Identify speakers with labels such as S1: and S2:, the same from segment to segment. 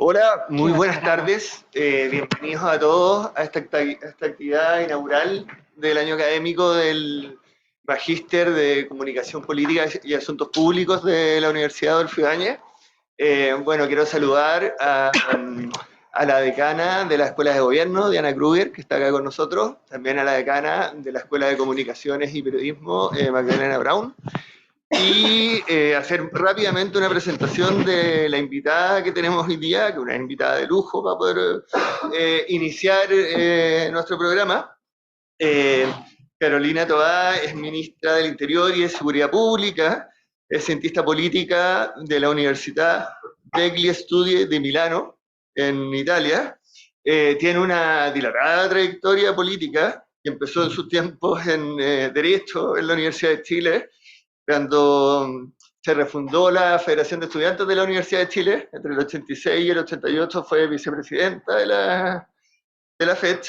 S1: Hola, muy buenas tardes. Bienvenidos a todos a esta actividad inaugural del año académico del Magíster de Comunicación Política y Asuntos Públicos de la Universidad Adolfo Ibáñez. Bueno, quiero saludar a la decana de la Escuela de Gobierno, Diana Kruger, que está acá con nosotros, también a la decana de la Escuela de Comunicaciones y Periodismo, Magdalena Brown, y hacer rápidamente una presentación de la invitada que tenemos hoy día, que es una invitada de lujo para poder iniciar nuestro programa. Carolina Toá es ministra del Interior y de Seguridad Pública, es cientista política de la Universidad Degli Studi de Milano, en Italia. Tiene una dilatada trayectoria política que empezó en sus tiempos en Derecho en la Universidad de Chile, cuando se refundó la Federación de Estudiantes de la Universidad de Chile. Entre el 86 y el 88 fue vicepresidenta de la FED.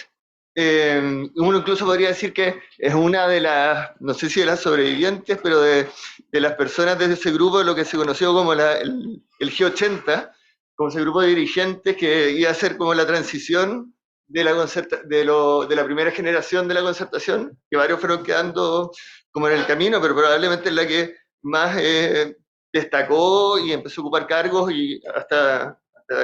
S1: Uno incluso podría decir que es una de las, no sé si de las sobrevivientes, pero de las personas de ese grupo, lo que se conoció como el G80, como ese grupo de dirigentes que iba a ser como la transición de la primera generación de la concertación, que varios fueron quedando como en el camino, pero probablemente es la que más destacó y empezó a ocupar cargos y hasta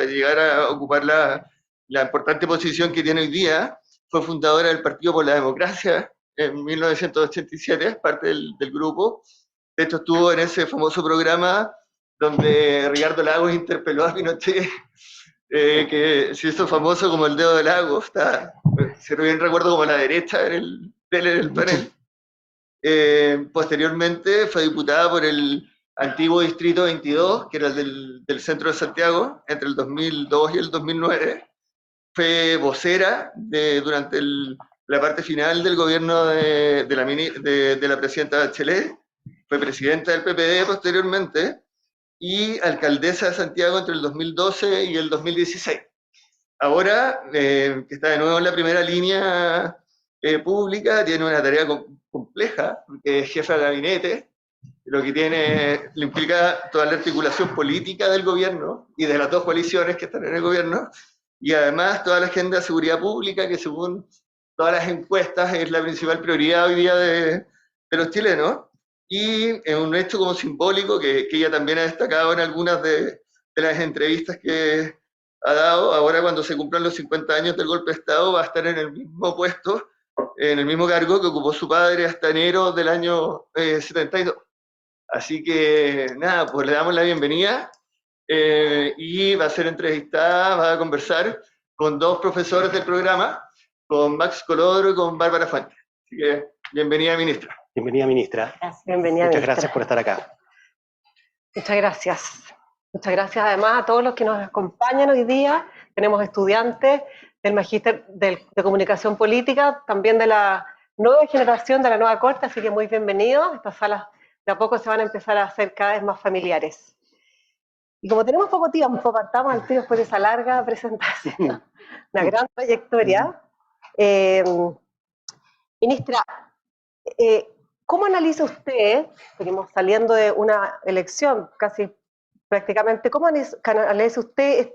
S1: llegar a ocupar la importante posición que tiene hoy día. Fue fundadora del Partido por la Democracia en 1987, parte del grupo. De hecho, estuvo en ese famoso programa donde Ricardo Lagos interpeló a Pinochet, que se hizo famoso como el dedo de Lagos. Si no bien recuerdo, como la derecha en el panel. Posteriormente fue diputada por el antiguo Distrito 22, que era el del centro de Santiago, entre el 2002 y el 2009. Fue vocera durante la parte final del gobierno de la presidenta Bachelet. Fue presidenta del PPD posteriormente y alcaldesa de Santiago entre el 2012 y el 2016. Ahora, que está de nuevo en la primera línea pública, tiene una tarea compleja, porque es jefa de gabinete, lo que le implica toda la articulación política del gobierno y de las dos coaliciones que están en el gobierno, y además toda la agenda de seguridad pública, que según todas las encuestas es la principal prioridad hoy día de los chilenos, y es un hecho como simbólico que ella también ha destacado en algunas de las entrevistas que ha dado. Ahora, cuando se cumplan los 50 años del golpe de Estado, va a estar en el mismo puesto, en el mismo cargo que ocupó su padre hasta enero del año 72. Así que nada, pues le damos la bienvenida y va a ser entrevistada, va a conversar con dos profesores del programa, con Max Colodro y con Bárbara Fuentes. Así que bienvenida, ministra.
S2: Bienvenida, ministra.
S3: Bienvenida,
S2: Muchas
S3: ministra.
S2: gracias por estar acá.
S3: Muchas gracias. Muchas gracias además a todos los que nos acompañan hoy día. Tenemos estudiantes del Magíster de Comunicación Política, también de la nueva generación, de la nueva corte, así que muy bienvenidos. Estas salas de a poco se van a empezar a hacer cada vez más familiares. Y como tenemos poco tiempo, partamos al tiro después de esa larga presentación, una gran trayectoria. Ministra, ¿cómo analiza usted, venimos saliendo de una elección casi prácticamente, cómo analiza usted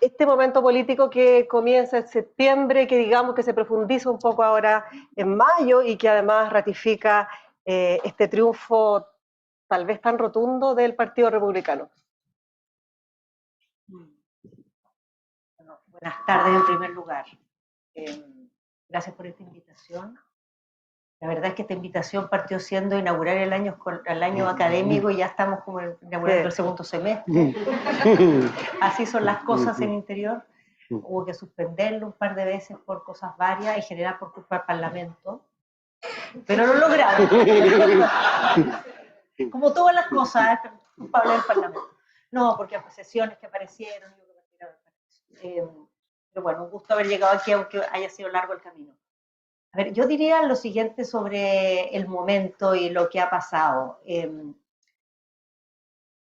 S3: este momento político que comienza en septiembre, que digamos que se profundiza un poco ahora en mayo y que además ratifica este triunfo tal vez tan rotundo del Partido Republicano?
S4: Bueno, buenas tardes en primer lugar. Gracias por esta invitación. La verdad es que esta invitación partió siendo inaugurar el año académico y ya estamos como inaugurando el segundo semestre. Así son las cosas en Interior. Hubo que suspenderlo un par de veces por cosas varias, en general por culpa del Parlamento. Pero lo logramos. Como todas las cosas, es culpable del Parlamento. No, porque sesiones que aparecieron. Pero bueno, un gusto haber llegado aquí, aunque haya sido largo el camino. A ver, yo diría lo siguiente sobre el momento y lo que ha pasado.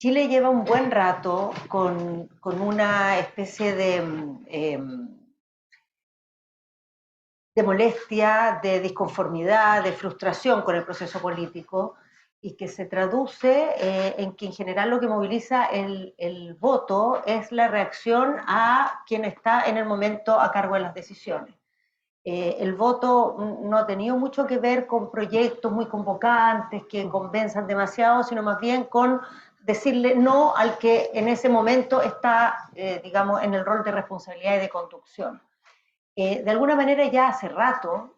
S4: Chile lleva un buen rato con una especie de molestia, de disconformidad, de frustración con el proceso político, y que se traduce en que en general lo que moviliza el voto es la reacción a quien está en el momento a cargo de las decisiones. El voto no ha tenido mucho que ver con proyectos muy convocantes que convenzan demasiado, sino más bien con decirle no al que en ese momento está, digamos, en el rol de responsabilidad y de conducción. De alguna manera ya hace rato,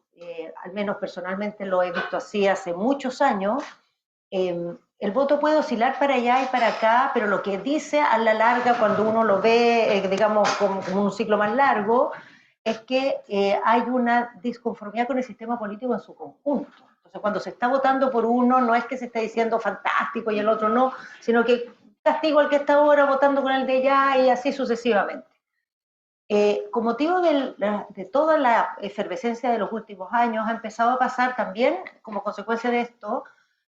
S4: al menos personalmente lo he visto así hace muchos años, el voto puede oscilar para allá y para acá, pero lo que dice a la larga, cuando uno lo ve, digamos, como un ciclo más largo, es que hay una disconformidad con el sistema político en su conjunto. Entonces, cuando se está votando por uno, no es que se esté diciendo fantástico y el otro no, sino que castigo al que está ahora votando con el de allá y así sucesivamente. Con motivo de toda la efervescencia de los últimos años, ha empezado a pasar también, como consecuencia de esto,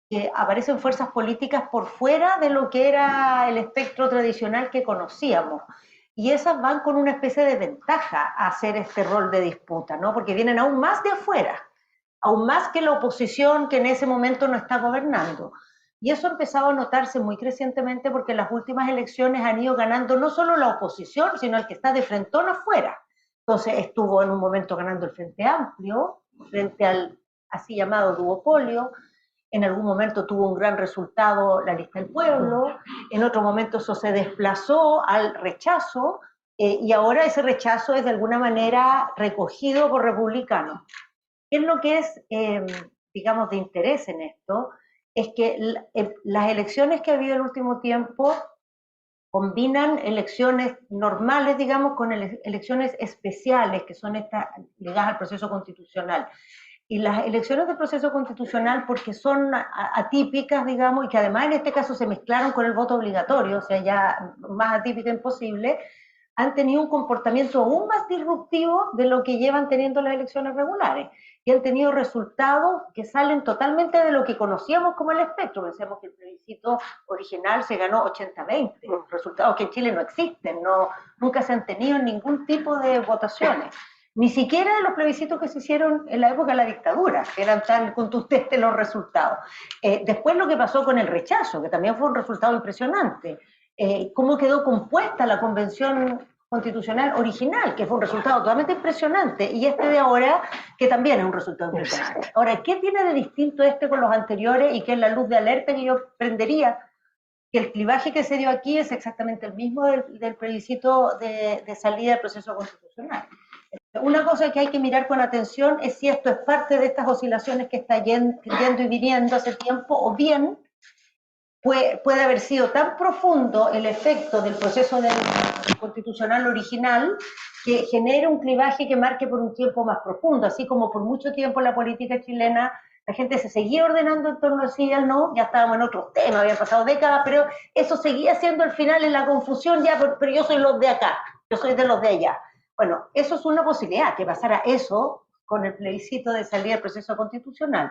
S4: que aparecen fuerzas políticas por fuera de lo que era el espectro tradicional que conocíamos. Y esas van con una especie de ventaja a hacer este rol de disputa, ¿no? Porque vienen aún más de afuera, aún más que la oposición que en ese momento no está gobernando. Y eso ha empezado a notarse muy crecientemente porque en las últimas elecciones han ido ganando no solo la oposición, sino el que está de frentón afuera. Entonces estuvo en un momento ganando el Frente Amplio, frente al así llamado duopolio. En algún momento tuvo un gran resultado la lista del pueblo, en otro momento eso se desplazó al rechazo, y ahora ese rechazo es de alguna manera recogido por republicanos. ¿Qué es lo que es, digamos, de interés en esto? Es que las elecciones que ha habido en el último tiempo combinan elecciones normales, digamos, con elecciones especiales, que son estas ligadas al proceso constitucional. Y las elecciones del proceso constitucional, porque son atípicas, digamos, y que además en este caso se mezclaron con el voto obligatorio, o sea, ya más atípica imposible, han tenido un comportamiento aún más disruptivo de lo que llevan teniendo las elecciones regulares. Y han tenido resultados que salen totalmente de lo que conocíamos como el espectro. Pensemos que el plebiscito original se ganó 80-20, resultados que en Chile no existen, nunca se han tenido ningún tipo de votaciones. Ni siquiera en los plebiscitos que se hicieron en la época de la dictadura, que eran tan contundentes los resultados. Después lo que pasó con el rechazo, que también fue un resultado impresionante. Cómo quedó compuesta la convención constitucional original, que fue un resultado totalmente impresionante, y este de ahora, que también es un resultado impresionante. Ahora, ¿qué tiene de distinto este con los anteriores y qué es la luz de alerta que yo prendería? Que el clivaje que se dio aquí es exactamente el mismo del plebiscito de salida del proceso constitucional. Una cosa que hay que mirar con atención es si esto es parte de estas oscilaciones que está yendo y viniendo hace tiempo, o bien puede haber sido tan profundo el efecto del proceso constitucional original que genere un clivaje que marque por un tiempo más profundo, así como por mucho tiempo la política chilena, la gente se seguía ordenando en torno al sí y al no, ya estábamos en otros temas, habían pasado décadas, pero eso seguía siendo al final en la confusión, ya, pero yo soy los de acá, yo soy de los de allá. Bueno, eso es una posibilidad, que pasara eso con el plebiscito de salida del proceso constitucional.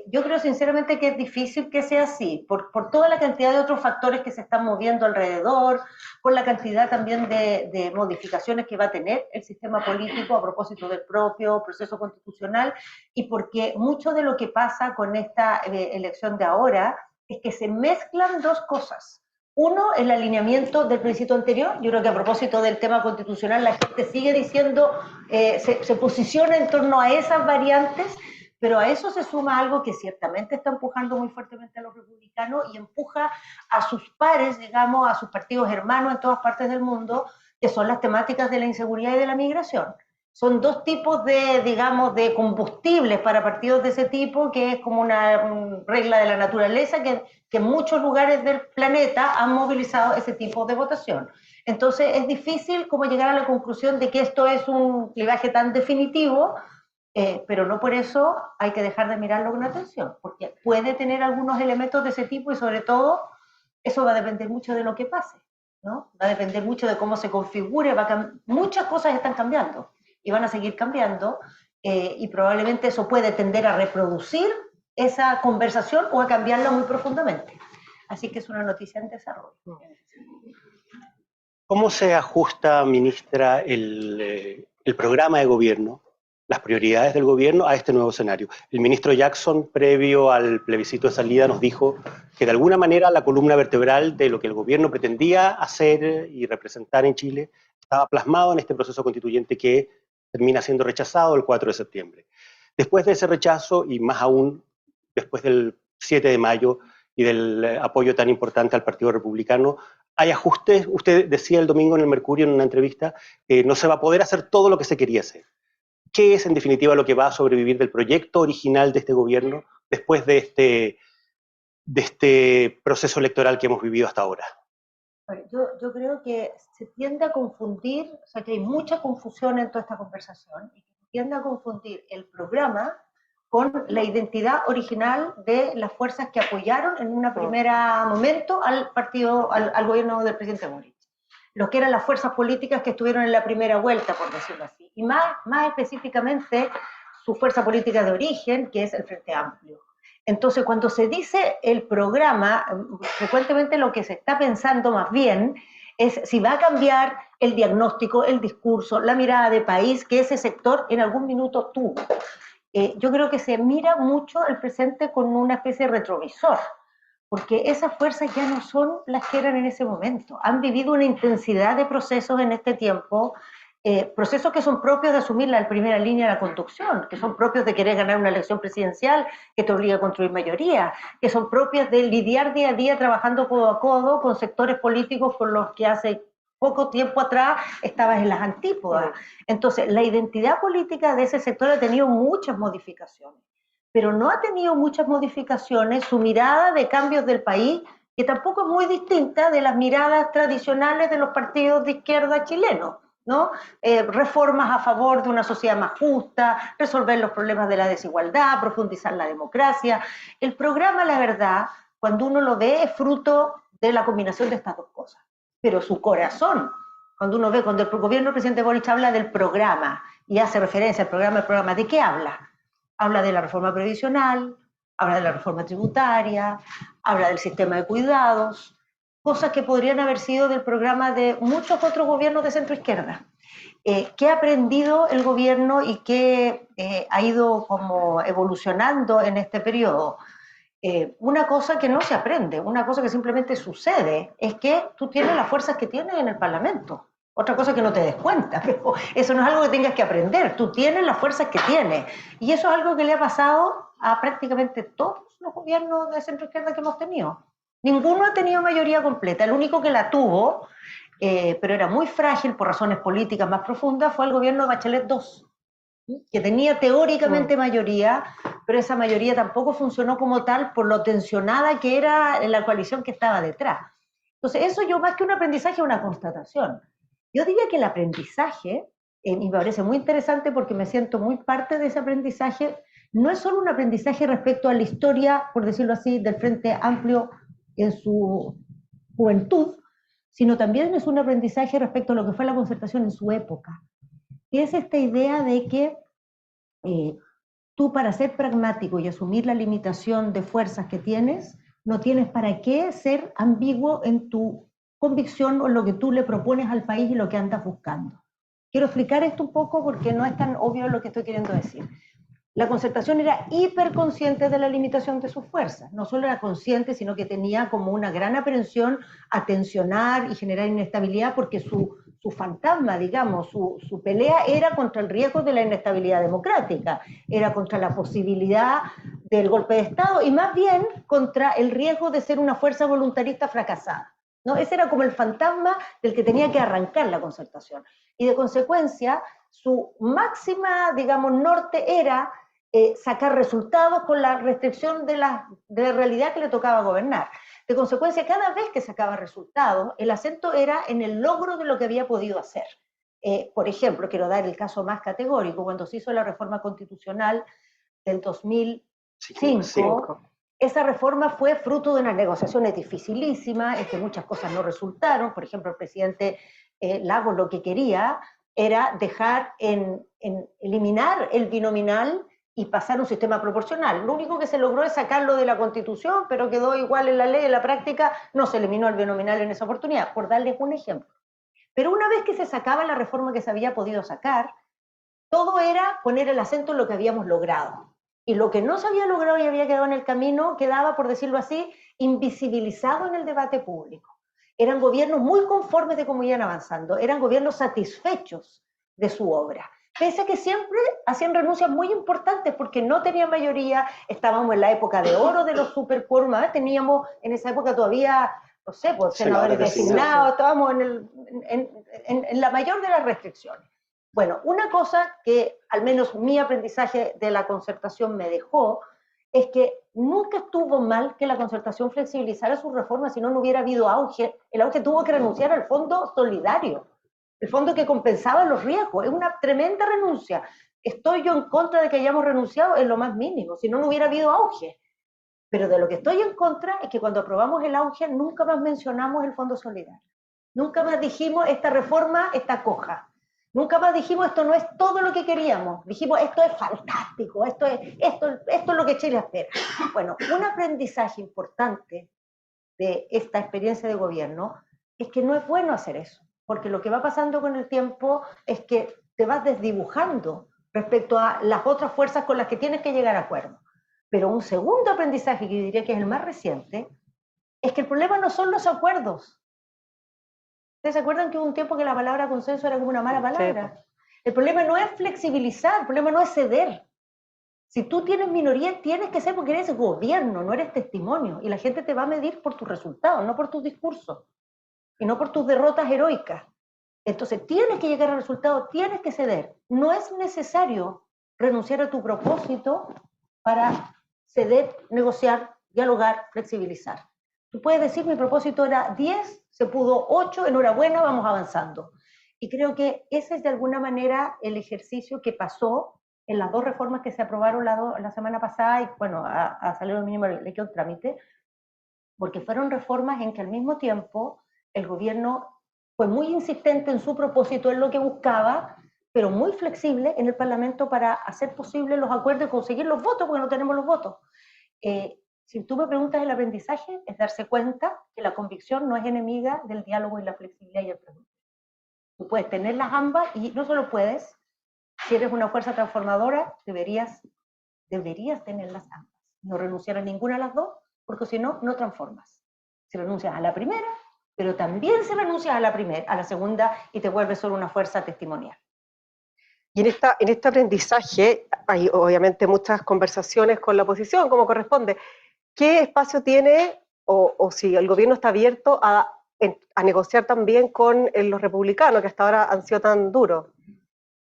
S4: Yo creo sinceramente que es difícil que sea así, por toda la cantidad de otros factores que se están moviendo alrededor, por la cantidad también de modificaciones que va a tener el sistema político a propósito del propio proceso constitucional, y porque mucho de lo que pasa con esta elección de ahora es que se mezclan dos cosas. Uno, el alineamiento del plebiscito anterior. Yo creo que a propósito del tema constitucional la gente sigue diciendo, se posiciona en torno a esas variantes, pero a eso se suma algo que ciertamente está empujando muy fuertemente a los republicanos y empuja a sus pares, digamos, a sus partidos hermanos en todas partes del mundo, que son las temáticas de la inseguridad y de la migración. Son dos tipos de, digamos, de combustibles para partidos de ese tipo, que es como una regla de la naturaleza que en muchos lugares del planeta han movilizado ese tipo de votación. Entonces es difícil como llegar a la conclusión de que esto es un clivaje tan definitivo, pero no por eso hay que dejar de mirarlo con atención, porque puede tener algunos elementos de ese tipo y sobre todo eso va a depender mucho de lo que pase, ¿no? Va a depender mucho de cómo se configure, muchas cosas están cambiando y van a seguir cambiando, y probablemente eso puede tender a reproducir esa conversación o a cambiarla muy profundamente. Así que es una noticia en desarrollo.
S2: ¿Cómo se ajusta, ministra, el programa de gobierno las prioridades del gobierno a este nuevo escenario. El ministro Jackson, previo al plebiscito de salida, nos dijo que de alguna manera la columna vertebral de lo que el gobierno pretendía hacer y representar en Chile estaba plasmado en este proceso constituyente que termina siendo rechazado el 4 de septiembre. Después de ese rechazo, y más aún después del 7 de mayo y del apoyo tan importante al Partido Republicano, hay ajustes. Usted decía el domingo en el Mercurio en una entrevista que no se va a poder hacer todo lo que se quería hacer. ¿Qué es en definitiva lo que va a sobrevivir del proyecto original de este gobierno después de este proceso electoral que hemos vivido hasta ahora?
S4: Yo creo que se tiende a confundir, o sea que hay mucha confusión en toda esta conversación, y que se tiende a confundir el programa con la identidad original de las fuerzas que apoyaron en un primer momento al partido, al gobierno del presidente Boric. Lo que eran las fuerzas políticas que estuvieron en la primera vuelta, por decirlo así. Y más específicamente su fuerza política de origen, que es el Frente Amplio. Entonces, cuando se dice el programa, frecuentemente lo que se está pensando más bien es si va a cambiar el diagnóstico, el discurso, la mirada de país que ese sector en algún minuto tuvo. Yo creo que se mira mucho el presente con una especie de retrovisor, porque esas fuerzas ya no son las que eran en ese momento. Han vivido una intensidad de procesos en este tiempo, procesos que son propios de asumir la primera línea de la conducción, que son propios de querer ganar una elección presidencial que te obliga a construir mayoría, que son propias de lidiar día a día trabajando codo a codo con sectores políticos con los que hace poco tiempo atrás estabas en las antípodas. Entonces, la identidad política de ese sector ha tenido muchas modificaciones, pero no ha tenido muchas modificaciones su mirada de cambios del país, que tampoco es muy distinta de las miradas tradicionales de los partidos de izquierda chilenos, ¿no? Reformas a favor de una sociedad más justa, resolver los problemas de la desigualdad, profundizar la democracia. El programa, la verdad, cuando uno lo ve, es fruto de la combinación de estas dos cosas. Pero su corazón, cuando uno ve, cuando el gobierno del presidente Boric habla del programa y hace referencia al programa, ¿de qué habla? Habla de la reforma previsional, habla de la reforma tributaria, habla del sistema de cuidados, cosas que podrían haber sido del programa de muchos otros gobiernos de centro-izquierda. ¿Qué ha aprendido el gobierno y qué ha ido como evolucionando en este periodo? Una cosa que no se aprende, una cosa que simplemente sucede, es que tú tienes las fuerzas que tienes en el Parlamento. Otra cosa que no te des cuenta, pero eso no es algo que tengas que aprender, tú tienes las fuerzas que tienes. Y eso es algo que le ha pasado a prácticamente todos los gobiernos de centro izquierda que hemos tenido. Ninguno ha tenido mayoría completa, el único que la tuvo, pero era muy frágil por razones políticas más profundas, fue el gobierno de Bachelet II, que tenía teóricamente mayoría, pero esa mayoría tampoco funcionó como tal por lo tensionada que era la coalición que estaba detrás. Entonces, eso yo más que un aprendizaje, es una constatación. Yo diría que el aprendizaje, y me parece muy interesante porque me siento muy parte de ese aprendizaje, no es solo un aprendizaje respecto a la historia, por decirlo así, del Frente Amplio en su juventud, sino también es un aprendizaje respecto a lo que fue la concertación en su época. Y es esta idea de que tú, para ser pragmático y asumir la limitación de fuerzas que tienes, no tienes para qué ser ambiguo en tu convicción o en lo que tú le propones al país y lo que andas buscando. Quiero explicar esto un poco porque no es tan obvio lo que estoy queriendo decir. La concertación era hiperconsciente de la limitación de sus fuerzas. No solo era consciente, sino que tenía como una gran aprensión a tensionar y generar inestabilidad, porque su fantasma, digamos, su pelea era contra el riesgo de la inestabilidad democrática, era contra la posibilidad del golpe de Estado y más bien contra el riesgo de ser una fuerza voluntarista fracasada, ¿no? Ese era como el fantasma del que tenía que arrancar la concertación. Y de consecuencia, su máxima, digamos, norte era sacar resultados con la restricción de la realidad que le tocaba gobernar. De consecuencia, cada vez que sacaba resultados, el acento era en el logro de lo que había podido hacer. Por ejemplo, quiero dar el caso más categórico, cuando se hizo la reforma constitucional del 2005, esa reforma fue fruto de unas negociaciones dificilísimas, en que muchas cosas no resultaron. Por ejemplo, el presidente Lagos lo que quería era dejar eliminar el binominal y pasar a un sistema proporcional. Lo único que se logró es sacarlo de la Constitución, pero quedó igual en la ley, en la práctica no se eliminó el binominal en esa oportunidad, por darles un ejemplo. Pero una vez que se sacaba la reforma que se había podido sacar, todo era poner el acento en lo que habíamos logrado. Y lo que no se había logrado y había quedado en el camino quedaba, por decirlo así, invisibilizado en el debate público. Eran gobiernos muy conformes de cómo iban avanzando, eran gobiernos satisfechos de su obra. Pese a que siempre hacían renuncias muy importantes porque no tenían mayoría, estábamos en la época de oro de los superquórum, teníamos en esa época todavía, no sé, pues, senadores designados, estábamos en la mayor de las restricciones. Bueno, una cosa que al menos mi aprendizaje de la concertación me dejó es que nunca estuvo mal que la concertación flexibilizara sus reformas, si no, no hubiera habido auge. El auge tuvo que renunciar al fondo solidario, el fondo que compensaba los riesgos. Es una tremenda renuncia. Estoy yo en contra de que hayamos renunciado en lo más mínimo, si no, no hubiera habido auge. Pero de lo que estoy en contra es que cuando aprobamos el auge nunca más mencionamos el fondo solidario. Nunca más dijimos esta reforma está coja. Nunca más dijimos esto no es todo lo que queríamos. Dijimos esto es fantástico, esto es lo que Chile espera. Bueno, un aprendizaje importante de esta experiencia de gobierno es que no es bueno hacer eso, porque lo que va pasando con el tiempo es que te vas desdibujando respecto a las otras fuerzas con las que tienes que llegar a acuerdo. Pero un segundo aprendizaje, que yo diría que es el más reciente, es que el problema no son los acuerdos. ¿Ustedes se acuerdan que hubo un tiempo que la palabra consenso era como una mala palabra? Sí. El problema no es flexibilizar, el problema no es ceder. Si tú tienes minoría, tienes que ser porque eres gobierno, no eres testimonio. Y la gente te va a medir por tus resultados, no por tus discursos. Y no por tus derrotas heroicas. Entonces, tienes que llegar al resultado, tienes que ceder. No es necesario renunciar a tu propósito para ceder, negociar, dialogar, flexibilizar. Tú puedes decir, mi propósito era 10, se pudo 8, enhorabuena, vamos avanzando. Y creo que ese es de alguna manera el ejercicio que pasó en las dos reformas que se aprobaron la semana pasada y bueno, a salario mínimo le quedó el trámite, porque fueron reformas en que al mismo tiempo el gobierno fue muy insistente en su propósito, en lo que buscaba, pero muy flexible en el Parlamento para hacer posible los acuerdos y conseguir los votos, porque no tenemos los votos. Si tú me preguntas el aprendizaje, es darse cuenta que la convicción no es enemiga del diálogo y la flexibilidad y el preguntar. Tú puedes tenerlas ambas y no solo puedes, si eres una fuerza transformadora, deberías tenerlas ambas. No renunciar a ninguna de las dos, porque si no, no transformas. Si renuncias a la primera, pero también si renuncias a la segunda y te vuelves solo una fuerza testimonial.
S3: Y en este aprendizaje hay obviamente muchas conversaciones con la oposición, como corresponde. ¿Qué espacio tiene o si el gobierno está abierto a negociar también con los republicanos, que hasta ahora han sido tan duros?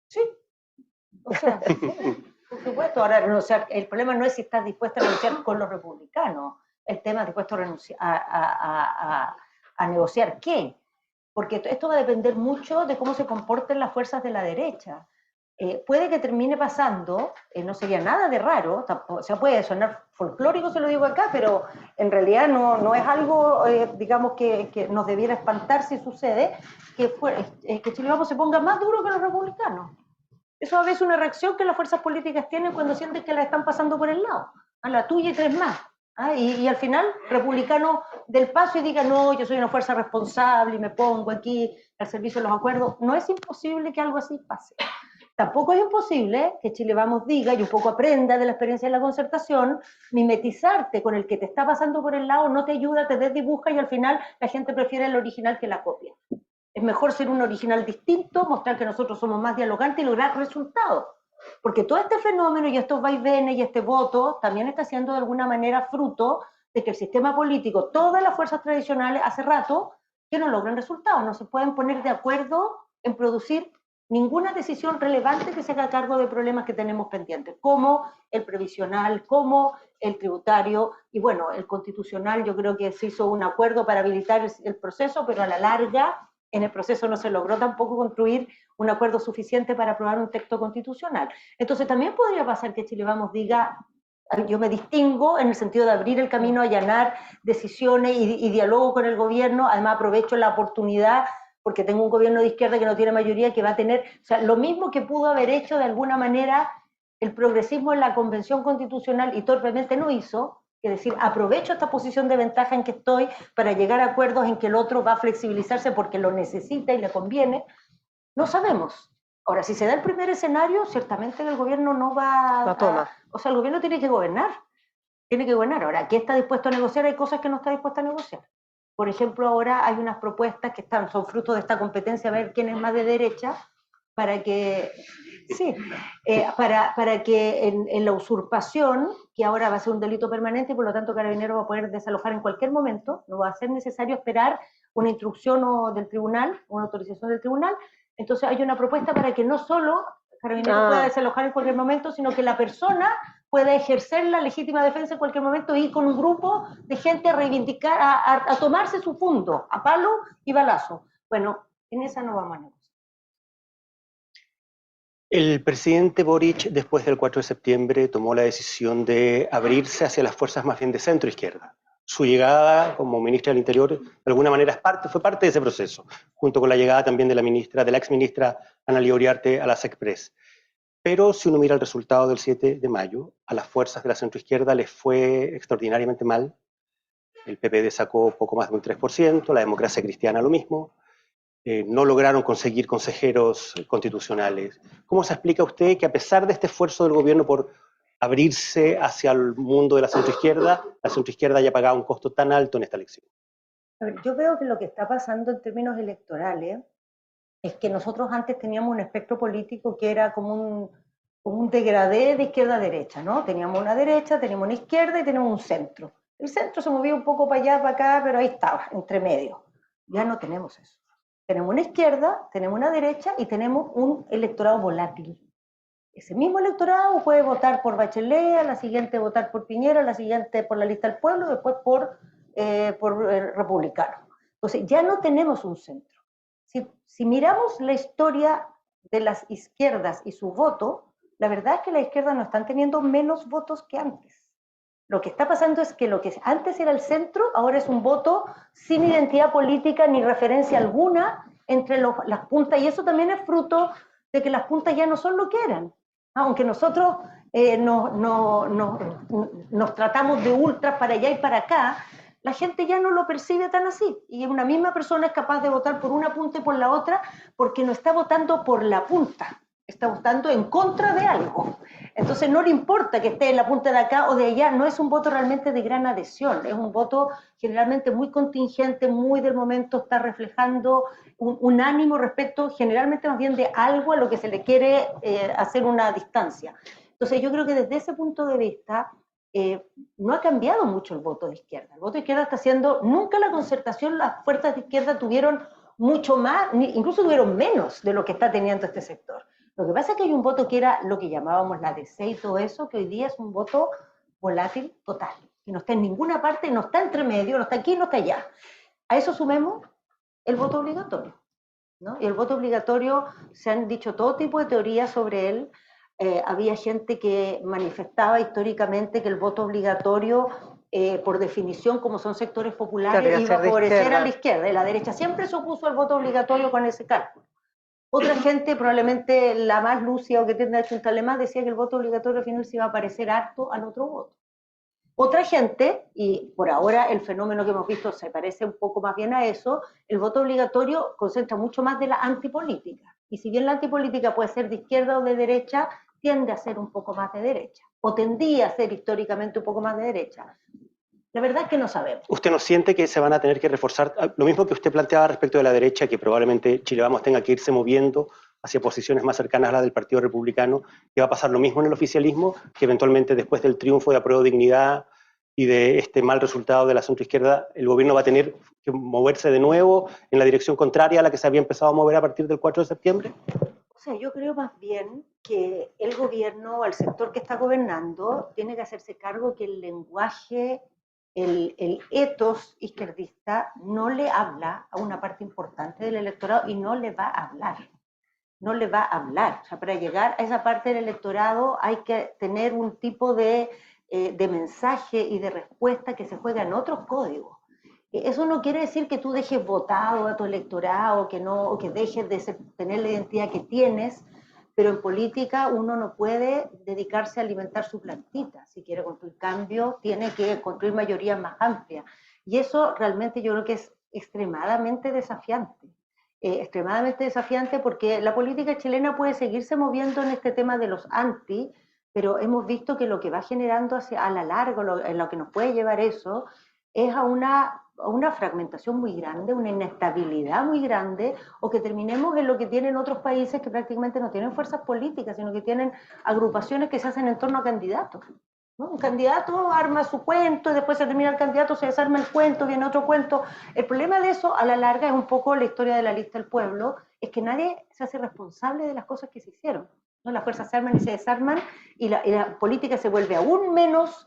S4: Sí, o sea, por supuesto. Ahora, renunciar, el problema no es si estás dispuesto a negociar con los republicanos, el tema es dispuesto a renunciar a negociar qué, porque esto va a depender mucho de cómo se comporten las fuerzas de la derecha. Puede que termine pasando, no sería nada de raro, o sea, puede sonar folclórico, se lo digo acá, pero en realidad no es algo, digamos, que nos debiera espantar si sucede, que Chile Vamos se ponga más duro que los republicanos. Eso a veces es una reacción que las fuerzas políticas tienen cuando sienten que la están pasando por el lado, a la tuya y tres más. Y al final, republicano del paso y diga, no, yo soy una fuerza responsable y me pongo aquí al servicio de los acuerdos. No es imposible que algo así pase. Tampoco es imposible que Chile Vamos diga y un poco aprenda de la experiencia de la concertación, mimetizarte con el que te está pasando por el lado no te ayuda, te desdibuja y al final la gente prefiere el original que la copia. Es mejor ser un original distinto, mostrar que nosotros somos más dialogantes y lograr resultados. Porque todo este fenómeno y estos vaivenes y este voto también está siendo de alguna manera fruto de que el sistema político, todas las fuerzas tradicionales, hace rato que no logran resultados, no se pueden poner de acuerdo en producir ninguna decisión relevante que se haga cargo de problemas que tenemos pendientes, como el previsional, como el tributario, y bueno, el constitucional. Yo creo que se hizo un acuerdo para habilitar el proceso, pero a la larga en el proceso no se logró tampoco construir un acuerdo suficiente para aprobar un texto constitucional. Entonces también podría pasar que Chile Vamos diga, yo me distingo en el sentido de abrir el camino, allanar decisiones y diálogo con el gobierno, además aprovecho la oportunidad porque tengo un gobierno de izquierda que no tiene mayoría, que va a tener, o sea, lo mismo que pudo haber hecho de alguna manera el progresismo en la Convención Constitucional y torpemente no hizo, es decir, aprovecho esta posición de ventaja en que estoy para llegar a acuerdos en que el otro va a flexibilizarse porque lo necesita y le conviene. No sabemos. Ahora, si se da el primer escenario, ciertamente el gobierno no va
S3: La toma.
S4: o sea, el gobierno tiene que gobernar. Tiene que gobernar. Ahora, ¿qué está dispuesto a negociar? Hay cosas que no está dispuesto a negociar. Por ejemplo, ahora hay unas propuestas que son fruto de esta competencia, a ver quién es más de derecha, para que, sí, para que en la usurpación, que ahora va a ser un delito permanente y por lo tanto Carabineros va a poder desalojar en cualquier momento, no va a ser necesario esperar una instrucción del tribunal, una autorización del tribunal. Entonces hay una propuesta para que no solo Carabineros pueda desalojar en cualquier momento, sino que la persona pueda ejercer la legítima defensa en cualquier momento y con un grupo de gente a reivindicar, a tomarse su fundo, a palo y balazo. Bueno, en esa no vamos a negociar.
S2: El presidente Boric, después del 4 de septiembre, tomó la decisión de abrirse hacia las fuerzas más bien de centro-izquierda. Su llegada como ministra del Interior, de alguna manera, fue parte de ese proceso, junto con la llegada también de la exministra Analía Uriarte a las Express. Pero si uno mira el resultado del 7 de mayo, a las fuerzas de la centroizquierda les fue extraordinariamente mal. El PPD sacó poco más de un 3%, la Democracia Cristiana lo mismo. No lograron conseguir consejeros constitucionales. ¿Cómo se explica usted que a pesar de este esfuerzo del gobierno por abrirse hacia el mundo de la centroizquierda haya pagado un costo tan alto en esta elección?
S4: A ver, yo veo que lo que está pasando en términos electorales es que nosotros antes teníamos un espectro político que era como un degradé de izquierda a derecha, ¿no? Teníamos una derecha, teníamos una izquierda y teníamos un centro. El centro se movía un poco para allá, para acá, pero ahí estaba, entre medio. Ya no tenemos eso. Tenemos una izquierda, tenemos una derecha y tenemos un electorado volátil. Ese mismo electorado puede votar por Bachelet, a la siguiente votar por Piñera, a la siguiente por la lista del pueblo, después por republicano. Entonces ya no tenemos un centro. Si miramos la historia de las izquierdas y su voto, la verdad es que las izquierdas no están teniendo menos votos que antes. Lo que está pasando es que lo que antes era el centro, ahora es un voto sin identidad política ni referencia alguna entre las puntas, y eso también es fruto de que las puntas ya no son lo que eran. Aunque nosotros nos tratamos de ultras para allá y para acá, la gente ya no lo percibe tan así. Y una misma persona es capaz de votar por una punta y por la otra porque no está votando por la punta, está votando en contra de algo. Entonces no le importa que esté en la punta de acá o de allá, no es un voto realmente de gran adhesión, es un voto generalmente muy contingente, muy del momento, está reflejando un ánimo respecto generalmente más bien de algo a lo que se le quiere hacer una distancia. Entonces yo creo que desde ese punto de vista no ha cambiado mucho el voto de izquierda. El voto de izquierda está haciendo, nunca la concertación, las fuerzas de izquierda tuvieron mucho más, incluso tuvieron menos de lo que está teniendo este sector. Lo que pasa es que hay un voto que era lo que llamábamos la DC y todo eso, que hoy día es un voto volátil total, que no está en ninguna parte, no está entre medio, no está aquí, no está allá. A eso sumemos el voto obligatorio, ¿no? Y el voto obligatorio, se han dicho todo tipo de teorías sobre él. Había gente que manifestaba históricamente que el voto obligatorio, por definición, como son sectores populares, iba a favorecer a la izquierda, y la derecha siempre se opuso al voto obligatorio con ese cálculo. Otra gente, probablemente la más lúcida o que tiende a chuntarle más, decía que el voto obligatorio al final se iba a parecer harto al otro voto. Otra gente, y por ahora el fenómeno que hemos visto se parece un poco más bien a eso, el voto obligatorio concentra mucho más de la antipolítica. Y si bien la antipolítica puede ser de izquierda o de derecha, tiende a ser un poco más de derecha, o tendía a ser históricamente un poco más de derecha. La verdad es que no sabemos.
S2: ¿Usted no siente que se van a tener que reforzar lo mismo que usted planteaba respecto de la derecha, que probablemente Chile Vamos tenga que irse moviendo hacia posiciones más cercanas a las del Partido Republicano, que va a pasar lo mismo en el oficialismo, que eventualmente después del triunfo de Apruebo Dignidad y de este mal resultado de la centroizquierda, el gobierno va a tener que moverse de nuevo en la dirección contraria a la que se había empezado a mover a partir del 4 de septiembre?
S4: O sea, yo creo más bien que el gobierno, el sector que está gobernando, tiene que hacerse cargo que el lenguaje, el ethos izquierdista no le habla a una parte importante del electorado y no le va a hablar. No le va a hablar. O sea, para llegar a esa parte del electorado hay que tener un tipo de mensaje y de respuesta que se juega en otros códigos. Eso no quiere decir que tú dejes votado a tu electorado, que no, o que dejes de tener la identidad que tienes, pero en política uno no puede dedicarse a alimentar su plantita. Si quiere construir cambio, tiene que construir mayorías más amplias. Y eso realmente yo creo que es extremadamente desafiante. extremadamente desafiante, porque la política chilena puede seguirse moviendo en este tema de los anti, pero hemos visto que lo que va generando a la larga, en lo que nos puede llevar eso, es a una fragmentación muy grande, una inestabilidad muy grande, o que terminemos en lo que tienen otros países que prácticamente no tienen fuerzas políticas, sino que tienen agrupaciones que se hacen en torno a candidatos, ¿no? Un candidato arma su cuento, después se termina el candidato, se desarma el cuento, viene otro cuento. El problema de eso, a la larga, es un poco la historia de la lista del pueblo, es que nadie se hace responsable de las cosas que se hicieron, ¿no? Las fuerzas se arman y se desarman, y la política se vuelve aún menos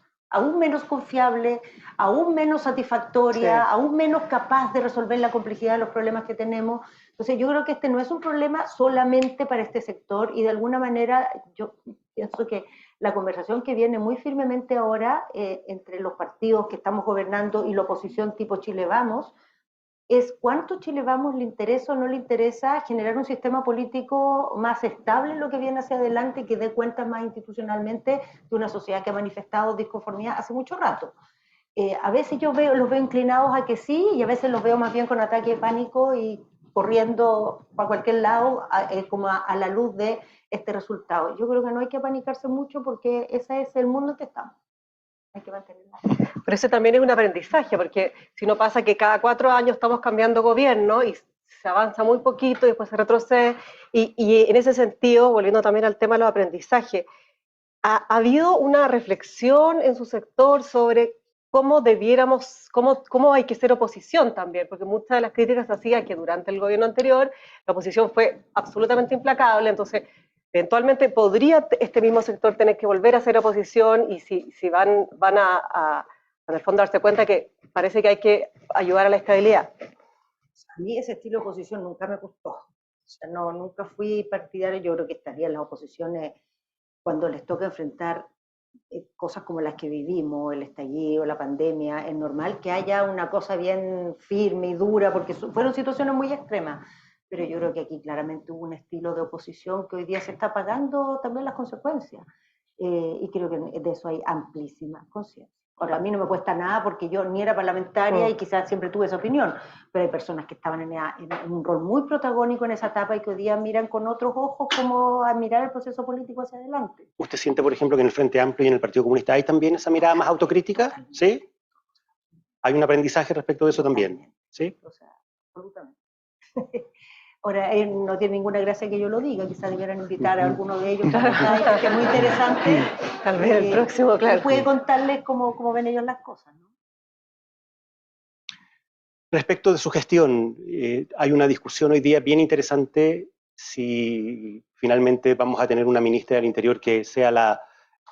S4: confiable, aún menos satisfactoria,
S3: Sí.
S4: aún menos capaz de resolver la complejidad de los problemas que tenemos. Entonces yo creo que este no es un problema solamente para este sector, y de alguna manera yo pienso que la conversación que viene muy firmemente ahora entre los partidos que estamos gobernando y la oposición tipo Chile Vamos, es cuánto Chile Vamos le interesa o no le interesa generar un sistema político más estable en lo que viene hacia adelante y que dé cuenta más institucionalmente de una sociedad que ha manifestado disconformidad hace mucho rato. A veces yo los veo inclinados a que sí, y a veces los veo más bien con ataque de pánico y corriendo para cualquier lado como a la luz de este resultado. Yo creo que no hay que apanicarse mucho, porque ese es el mundo en que estamos. Hay que mantenerla.
S3: Pero ese también es un aprendizaje, porque si no pasa que cada 4 años estamos cambiando gobierno y se avanza muy poquito y después se retrocede. Y en ese sentido, volviendo también al tema de los aprendizajes, ¿ha habido una reflexión en su sector sobre cómo debiéramos, cómo hay que ser oposición también? Porque muchas de las críticas se hacían que durante el gobierno anterior la oposición fue absolutamente implacable, entonces eventualmente podría este mismo sector tener que volver a ser oposición, y si van en el fondo, darse cuenta que parece que hay que ayudar a la estabilidad.
S4: A mí ese estilo de oposición nunca me gustó. O sea, no, nunca fui partidaria. Yo creo que estarían las oposiciones cuando les toca enfrentar cosas como las que vivimos, el estallido, la pandemia. Es normal que haya una cosa bien firme y dura, porque fueron situaciones muy extremas. Pero yo creo que aquí claramente hubo un estilo de oposición que hoy día se está pagando también las consecuencias. Y creo que de eso hay amplísima conciencia. Ahora, a mí no me cuesta nada, porque yo ni era parlamentaria y quizás siempre tuve esa opinión, pero hay personas que estaban en un rol muy protagónico en esa etapa y que hoy día miran con otros ojos como a mirar el proceso político hacia adelante.
S2: ¿Usted siente, por ejemplo, que en el Frente Amplio y en el Partido Comunista hay también esa mirada más autocrítica? ¿Sí? ¿Hay un aprendizaje respecto de eso también? ¿Sí?
S4: O sea, absolutamente. Ahora, no tiene ninguna gracia que yo lo diga, quizás debieran invitar a alguno de ellos, que es muy interesante.
S3: Tal vez el próximo, claro.
S4: Puede contarles cómo ven ellos las cosas, ¿no?
S2: Respecto de su gestión, hay una discusión hoy día bien interesante si finalmente vamos a tener una ministra del Interior que sea la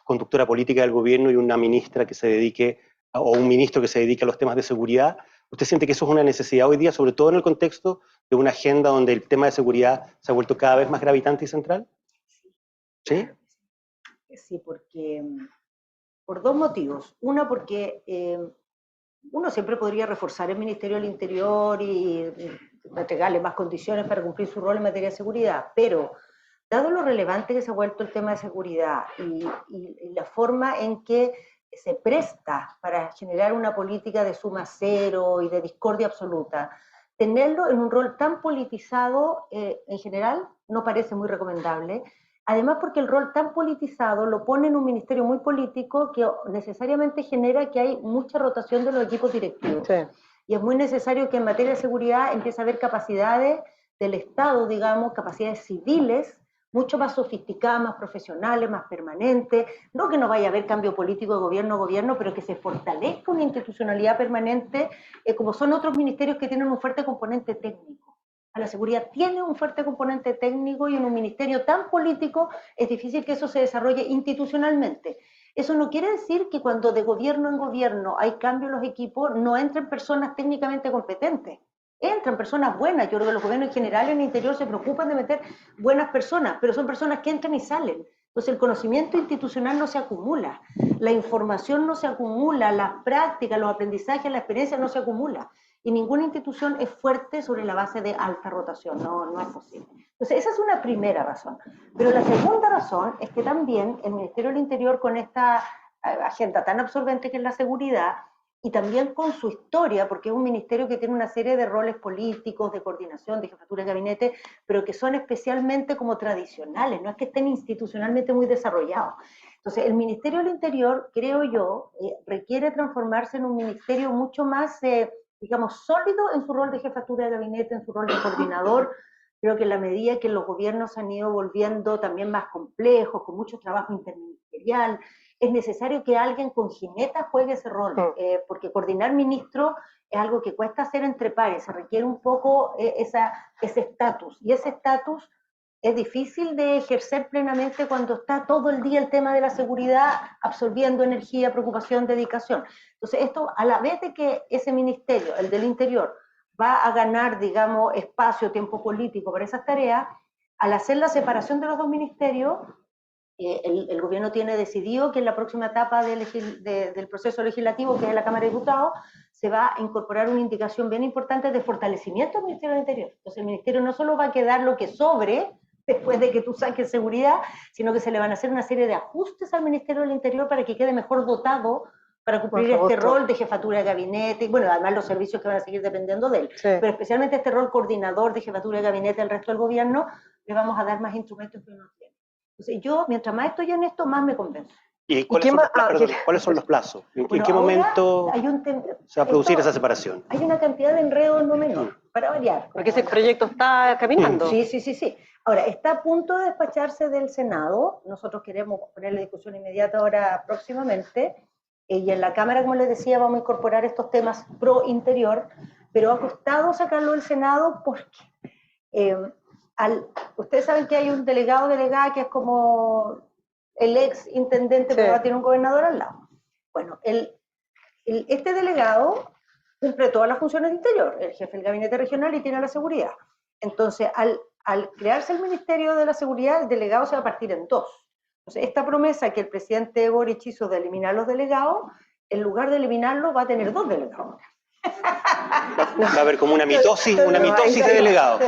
S2: conductora política del gobierno y una ministra que se dedique, o un ministro que se dedique a los temas de seguridad. ¿Usted siente que eso es una necesidad hoy día, sobre todo en el contexto de una agenda donde el tema de seguridad se ha vuelto cada vez más gravitante y central? ¿Sí?
S4: Sí, porque por dos motivos. Uno, porque uno siempre podría reforzar el Ministerio del Interior y entregarle más condiciones para cumplir su rol en materia de seguridad, pero dado lo relevante que se ha vuelto el tema de seguridad y la forma en que se presta para generar una política de suma cero y de discordia absoluta, tenerlo en un rol tan politizado en general no parece muy recomendable. Además, porque el rol tan politizado lo pone en un ministerio muy político, que necesariamente genera que hay mucha rotación de los equipos directivos.
S3: Sí.
S4: Y es muy necesario que en materia de seguridad empiece a haber capacidades del Estado, digamos, capacidades civiles, mucho más sofisticadas, más profesionales, más permanentes. No que no vaya a haber cambio político de gobierno a gobierno, pero que se fortalezca una institucionalidad permanente, como son otros ministerios que tienen un fuerte componente técnico. La seguridad tiene un fuerte componente técnico, y en un ministerio tan político es difícil que eso se desarrolle institucionalmente. Eso no quiere decir que cuando de gobierno en gobierno hay cambio en los equipos no entren personas técnicamente competentes. Entran personas buenas. Yo creo que los gobiernos en general en el interior se preocupan de meter buenas personas, pero son personas que entran y salen. Entonces el conocimiento institucional no se acumula, la información no se acumula, las prácticas, los aprendizajes, la experiencia no se acumula. Y ninguna institución es fuerte sobre la base de alta rotación, no es posible. Entonces, esa es una primera razón. Pero la segunda razón es que también el Ministerio del Interior, con esta agenda tan absorbente que es la seguridad, y también con su historia, porque es un ministerio que tiene una serie de roles políticos, de coordinación, de jefatura de gabinete, pero que son especialmente como tradicionales, no es que estén institucionalmente muy desarrollados. Entonces, el Ministerio del Interior, creo yo, requiere transformarse en un ministerio mucho más, digamos, sólido en su rol de jefatura de gabinete, en su rol de coordinador. Creo que en la medida que los gobiernos se han ido volviendo también más complejos, con mucho trabajo interministerial, es necesario que alguien con jineta juegue ese rol, porque coordinar ministros es algo que cuesta hacer entre pares, se requiere un poco ese estatus, y ese estatus es difícil de ejercer plenamente cuando está todo el día el tema de la seguridad absorbiendo energía, preocupación, dedicación. Entonces esto, a la vez de que ese ministerio, el del Interior, va a ganar, digamos, espacio, tiempo político para esas tareas, al hacer la separación de los dos ministerios, el gobierno tiene decidido que en la próxima etapa del proceso legislativo, que es la Cámara de Diputados, se va a incorporar una indicación bien importante de fortalecimiento del Ministerio del Interior. Entonces el Ministerio no solo va a quedar lo que sobre después de que tú saques seguridad, sino que se le van a hacer una serie de ajustes al Ministerio del Interior para que quede mejor dotado para cumplir este rol de jefatura de gabinete, y bueno, además los servicios que van a seguir dependiendo de él, pero especialmente este rol coordinador de jefatura de gabinete del resto del gobierno, le vamos a dar más instrumentos que uno tiene. Entonces yo, mientras más estoy en esto, más me convenzo.
S2: ¿Y cuáles son los plazos? ¿En qué momento se va a producir esa separación?
S4: Hay una cantidad de enredos no menor, para variar.
S3: Porque ese proyecto está caminando.
S4: Sí. Ahora, está a punto de despacharse del Senado, nosotros queremos ponerle discusión inmediata ahora próximamente, y en la Cámara, como les decía, vamos a incorporar estos temas pro interior, pero ha costado sacarlo del Senado porque ustedes saben que hay un delegada que es como el ex intendente, pero ahora tiene un gobernador al lado. Bueno, este delegado cumple todas las funciones de interior, el jefe del gabinete regional y tiene la seguridad. Entonces, al crearse el Ministerio de la Seguridad, el delegado se va a partir en dos. Entonces, esta promesa que el presidente Boric hizo de eliminar los delegados, en lugar de eliminarlos, va a tener dos delegados.
S2: Va a haber como una mitosis de delegados.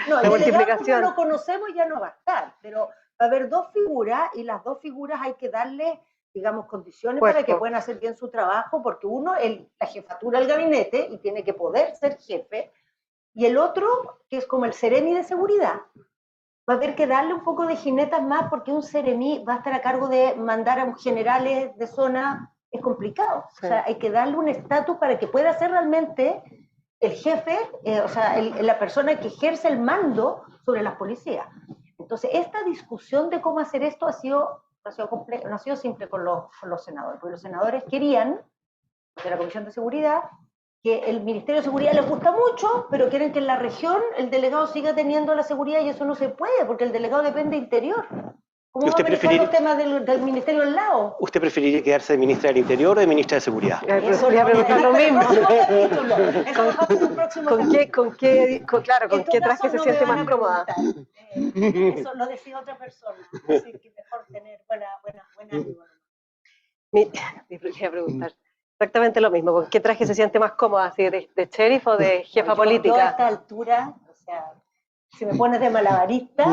S4: No, el delegado como lo conocemos ya no va a estar, pero va a haber dos figuras y las dos figuras hay que darle, digamos, condiciones para que puedan hacer bien su trabajo, porque uno es la jefatura del gabinete y tiene que poder ser jefe, y el otro, que es como el seremi de seguridad, va a haber que darle un poco de jinetas más, porque un seremi va a estar a cargo de mandar a generales de zona, es complicado. Sí. O sea, hay que darle un estatus para que pueda ser realmente el jefe, o sea, la persona que ejerce el mando sobre las policías. Entonces, esta discusión de cómo hacer esto no ha sido simple con los senadores, porque los senadores querían, de la Comisión de Seguridad, que el Ministerio de Seguridad les gusta mucho, pero quieren que en la región el delegado siga teniendo la seguridad, y eso no se puede, porque el delegado depende de Interior. ¿Cómo va a manejar los temas del Ministerio al lado?
S2: ¿Usted preferiría quedarse de ministra del Interior o de ministra de Seguridad?
S3: Eso voy a preguntar lo mismo. ¿Con qué traje se siente más cómoda?
S4: Eso lo decía otra persona, así que mejor tener buena ánimo.
S3: Voy a preguntar exactamente lo mismo. ¿Con qué traje se siente más cómoda? ¿Así de sheriff o de jefa política?
S4: Yo a esta altura, o sea, si me pones de malabarista,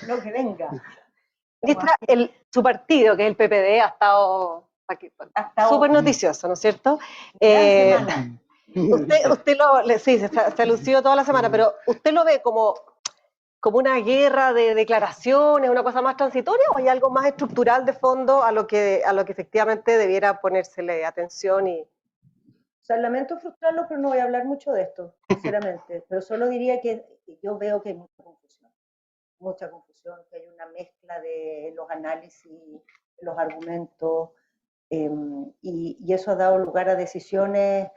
S4: lo que venga.
S3: Ministra, su partido, que es el PPD, ha estado súper noticioso, ¿no es cierto? Usted se ha lucido toda la semana, pero ¿usted lo ve como una guerra de declaraciones, una cosa más transitoria, o hay algo más estructural de fondo a lo que efectivamente debiera ponérsele atención?
S4: O sea, lamento frustrarlo, pero no voy a hablar mucho de esto, sinceramente. Pero solo diría que yo veo que hay mucha confusión, que hay una mezcla de los análisis, los argumentos, y eso ha dado lugar a decisiones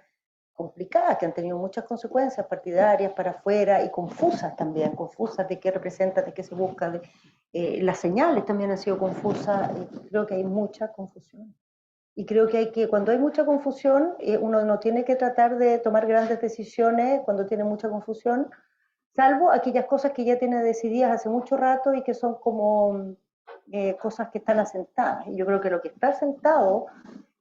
S4: complicadas, que han tenido muchas consecuencias partidarias para afuera, y confusas también, confusas de qué representa, de qué se busca, las señales también han sido confusas. Creo que hay mucha confusión. Y creo que cuando hay mucha confusión, uno no tiene que tratar de tomar grandes decisiones cuando tiene mucha confusión, salvo aquellas cosas que ya tiene decididas hace mucho rato y que son como cosas que están asentadas. Y yo creo que lo que está asentado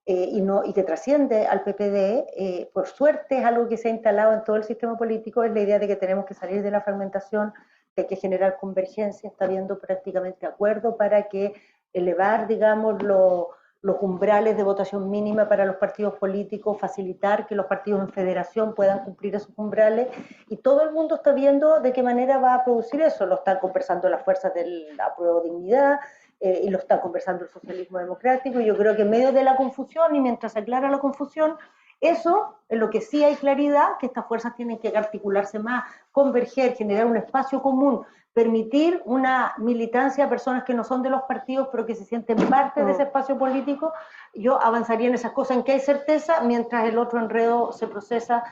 S4: y que trasciende al PPD, por suerte es algo que se ha instalado en todo el sistema político, es la idea de que tenemos que salir de la fragmentación, que hay que generar convergencia. Está habiendo prácticamente acuerdo para que elevar, digamos, los los umbrales de votación mínima para los partidos políticos, facilitar que los partidos en federación puedan cumplir esos umbrales, y todo el mundo está viendo de qué manera va a producir eso. Lo están conversando las fuerzas de la Prueba de Dignidad, y lo está conversando el socialismo democrático, y yo creo que en medio de la confusión, y mientras se aclara la confusión, eso, en lo que sí hay claridad, que estas fuerzas tienen que articularse más, converger, generar un espacio común, permitir una militancia a personas que no son de los partidos, pero que se sienten parte de ese espacio político. Yo avanzaría en esas cosas en que hay certeza, mientras el otro enredo se procesa,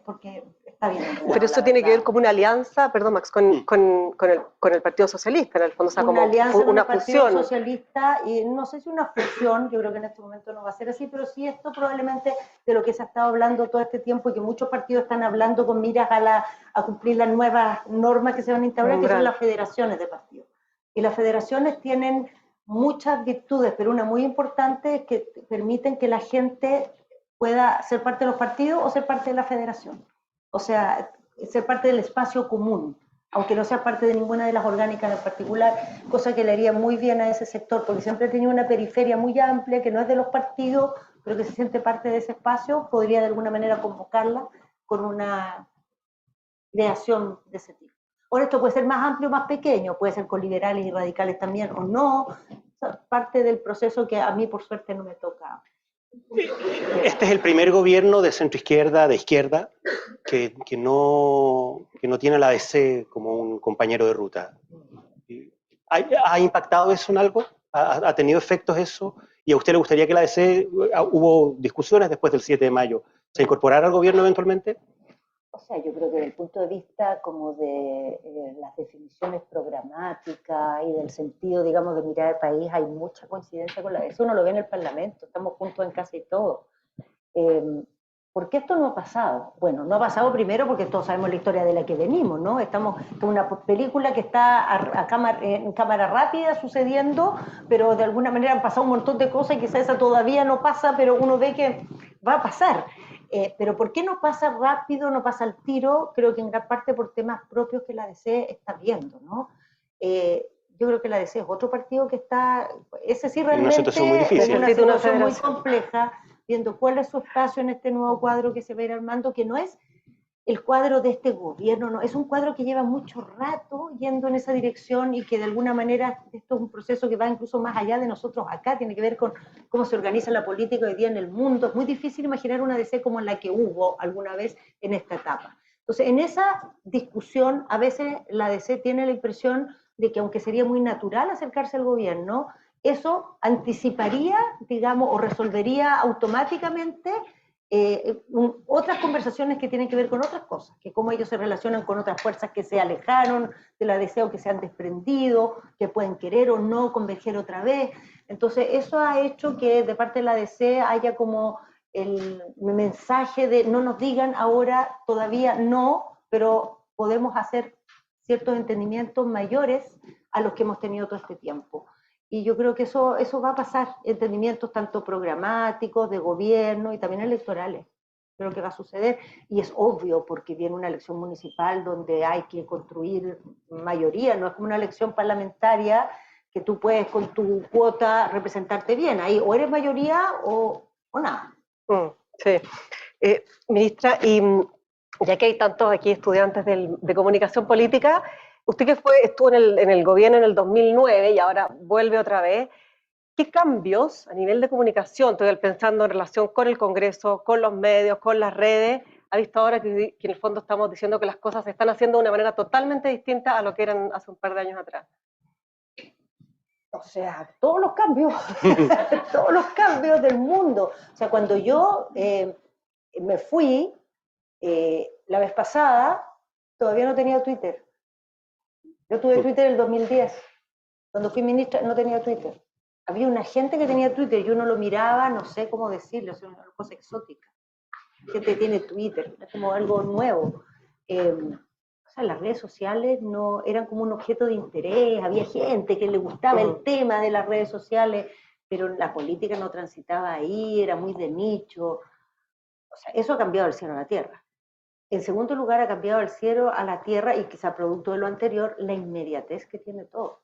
S4: porque está bien enredado.
S3: Pero eso tiene que ver como una alianza, perdón Max, con el Partido Socialista, en el fondo, o sea,
S4: una
S3: como
S4: alianza con
S3: una
S4: el Partido
S3: fusión.
S4: Socialista, y no sé si una fusión, yo creo que en este momento no va a ser así, pero sí esto probablemente de lo que se ha estado hablando todo este tiempo y que muchos partidos están hablando con miras a cumplir las nuevas normas que se van a instaurar, que son las federaciones de partidos. Y las federaciones tienen muchas virtudes, pero una muy importante es que permiten que la gente pueda ser parte de los partidos o ser parte de la federación. O sea, ser parte del espacio común, aunque no sea parte de ninguna de las orgánicas en particular, cosa que le haría muy bien a ese sector, porque siempre ha tenido una periferia muy amplia, que no es de los partidos, pero que se siente parte de ese espacio, podría de alguna manera convocarla con una creación de ese tipo. Ahora, esto puede ser más amplio o más pequeño, puede ser con liberales y radicales también, o no, parte del proceso que a mí por suerte no me toca.
S2: Este es el primer gobierno de centro-izquierda, de izquierda, que no tiene a la ADC como un compañero de ruta. ¿Ha impactado eso en algo? ¿Ha tenido efectos eso? ¿Y a usted le gustaría que la ADC, hubo discusiones después del 7 de mayo, se incorporara al gobierno eventualmente?
S4: O sea, yo creo que desde el punto de vista como de las definiciones programáticas y del sentido, digamos, de mirar al país, hay mucha coincidencia con la... Eso uno lo ve en el Parlamento, estamos juntos en casi todo. ¿Por qué esto no ha pasado? Bueno, no ha pasado primero porque todos sabemos la historia de la que venimos, ¿no? Estamos con una película que está en cámara rápida sucediendo, pero de alguna manera han pasado un montón de cosas y quizás esa todavía no pasa, pero uno ve que va a pasar. Pero ¿por qué no pasa rápido, no pasa al tiro? Creo que en gran parte por temas propios que la DC está viendo, ¿no? Yo creo que la DC es otro partido que está, ese sí realmente,
S2: una situación muy difícil,
S4: en una situación muy compleja, viendo cuál es su espacio en este nuevo cuadro que se va a ir armando, que no es el cuadro de este gobierno, no, es un cuadro que lleva mucho rato yendo en esa dirección y que de alguna manera esto es un proceso que va incluso más allá de nosotros acá, tiene que ver con cómo se organiza la política hoy día en el mundo. Es muy difícil imaginar una DC como la que hubo alguna vez en esta etapa. Entonces, en esa discusión, a veces la DC tiene la impresión de que aunque sería muy natural acercarse al gobierno, eso anticiparía, digamos, o resolvería automáticamente otras conversaciones que tienen que ver con otras cosas, que cómo ellos se relacionan con otras fuerzas que se alejaron de la deseo, que se han desprendido, que pueden querer o no converger otra vez. Entonces, eso ha hecho que de parte de la DC haya como el mensaje de no nos digan ahora todavía no, pero podemos hacer ciertos entendimientos mayores a los que hemos tenido todo este tiempo. Y yo creo que eso va a pasar, entendimientos tanto programáticos, de gobierno y también electorales. Creo que va a suceder y es obvio porque viene una elección municipal donde hay que construir mayoría, no es como una elección parlamentaria que tú puedes con tu cuota representarte bien, ahí o eres mayoría o nada.
S3: Sí. Ministra, y ya que hay tantos aquí estudiantes de comunicación política, usted que estuvo en el gobierno en el 2009 y ahora vuelve otra vez, ¿qué cambios a nivel de comunicación, estoy pensando en relación con el Congreso, con los medios, con las redes, ha visto ahora que en el fondo estamos diciendo que las cosas se están haciendo de una manera totalmente distinta a lo que eran hace un par de años atrás?
S4: O sea, todos los cambios, todos los cambios del mundo. O sea, cuando yo me fui la vez pasada, todavía no tenía Twitter. Yo tuve Twitter en el 2010. Cuando fui ministra no tenía Twitter. Había una gente que tenía Twitter y uno lo miraba, no sé cómo decirlo, es una cosa exótica. Gente tiene Twitter, es como algo nuevo. O sea, las redes sociales no eran como un objeto de interés, había gente que le gustaba el tema de las redes sociales, pero la política no transitaba ahí, era muy de nicho. O sea, eso ha cambiado del cielo a la tierra. En segundo lugar, ha cambiado del cielo a la tierra, y quizá producto de lo anterior, la inmediatez que tiene todo.